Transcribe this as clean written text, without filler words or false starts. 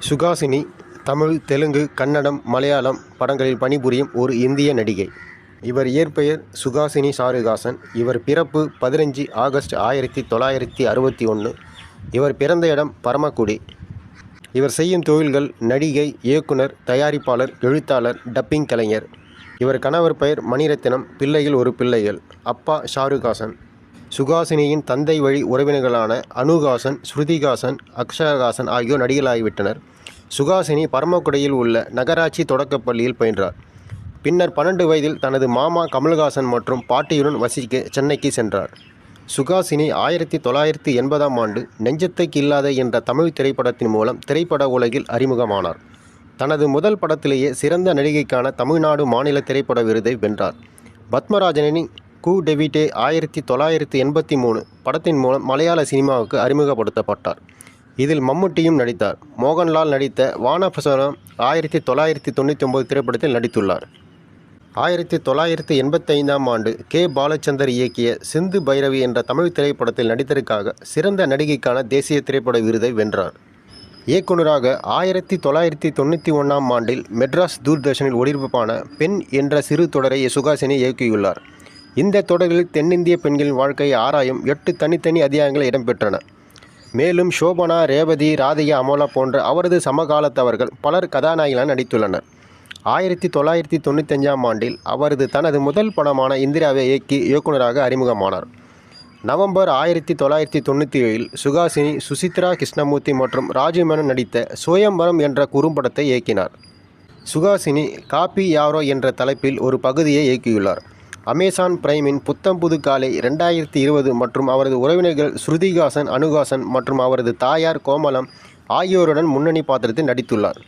சுஹாசினி தமிழ், தெலுங்கு, கன்னடம், மலையாளம் படங்களில் பணிபுரியும் ஒரு இந்திய நடிகை. இவர் இயற்பெயர் சுஹாசினி சாருஹாசன். இவர் பிறப்பு 15 ஆகஸ்ட் 1961. இவர் பிறந்த இடம் பரமக்குடி. இவர் செய்யும் தொழில்கள் நடிகை, இயக்குனர், தயாரிப்பாளர், எழுத்தாளர், டப்பிங் கலைஞர். இவர் கணவர் பெயர் மணிரத்னம். பிள்ளைகள் ஒரு பிள்ளைகள். அப்பா ஷாருஹாசன். சுஹாசினியின் தந்தை வழி உறவினர்களான அனுஹாசன், ஸ்ருதிஹாசன், அக்ஷராஹாசன் ஆகியோர் நடிகர்களாகிவிட்டனர். சுஹாசினி பரமக்குடியில் உள்ள நகராட்சி தொடக்கப் பள்ளியில் பயின்றார். பின்னர் 12 வயதில் தனது மாமா கமல்ஹாசன் மற்றும் பாட்டியுடன் வசிக்க சென்னைக்கு சென்றார். சுஹாசினி 1980ஆம் ஆண்டு நெஞ்சத்தை கில்லாதே என்ற தமிழ் திரைப்படத்தின் மூலம் திரைப்பட உலகில் அறிமுகமானார். தனது முதல் படத்திலேயே சிறந்த நடிகைக்கான தமிழ்நாடு மாநில திரைப்பட விருதை வென்றார். பத்மராஜனின் கூ டெவிடே 1983 படத்தின் மூலம் மலையாள சினிமாவுக்கு அறிமுகப்படுத்தப்பட்டார். இதில் மம்முட்டியும் நடித்தார். மோகன்லால் நடித்த வானப்பிரசவம் 1999 திரைப்படத்தில் நடித்துள்ளார். 1985ஆம் ஆண்டு கே. பாலச்சந்தர் இயக்கிய சிந்து பைரவி என்ற தமிழ் திரைப்படத்தில் நடித்ததற்காக சிறந்த நடிகைக்கான தேசிய திரைப்பட விருதை வென்றார். இயக்குநராக 1991ஆம் ஆண்டில் மெட்ராஸ் தூர்தர்ஷனில் ஒளிபரப்பான பெண் என்ற சிறு தொடரை சுஹாசினி இயக்கியுள்ளார். இந்த தொடரில் தென்னிந்திய பெண்களின் வாழ்க்கையை ஆராயும் 8 தனித்தனி அத்தியாயங்கள் இடம்பெற்றன. மேலும் சோபனா, ரேவதி, ராதிகா, அமலா போன்ற அவரது சமகாலத்தவர்கள் பலர் கதாநாயகிகளாக நடித்துள்ளனர். 1995ஆம் ஆண்டில் அவரது தனது முதல் படமான இந்திராவை இயக்கி இயக்குநராக அறிமுகமானார். நவம்பர் 1997இல் சுஹாசினி, சுசித்ரா கிருஷ்ணமூர்த்தி மற்றும் ராஜு மேனன் நடித்த சுயம்பரம் என்ற குறும்படத்தை இயக்கினார். சுஹாசினி காப்பி யாரோ என்ற தலைப்பில் ஒரு பகுதியை இயக்கியுள்ளார். அமேசான் பிரைமின் புத்தம் புது காலை 2020 மற்றும் அவரது உறவினர்கள் ஸ்ருதிஹாசன், அனுஹாசன் மற்றும் அவரது தாயார் கோமலம் ஆகியோருடன் முன்னணி பாத்திரத்தில் நடித்துள்ளார்.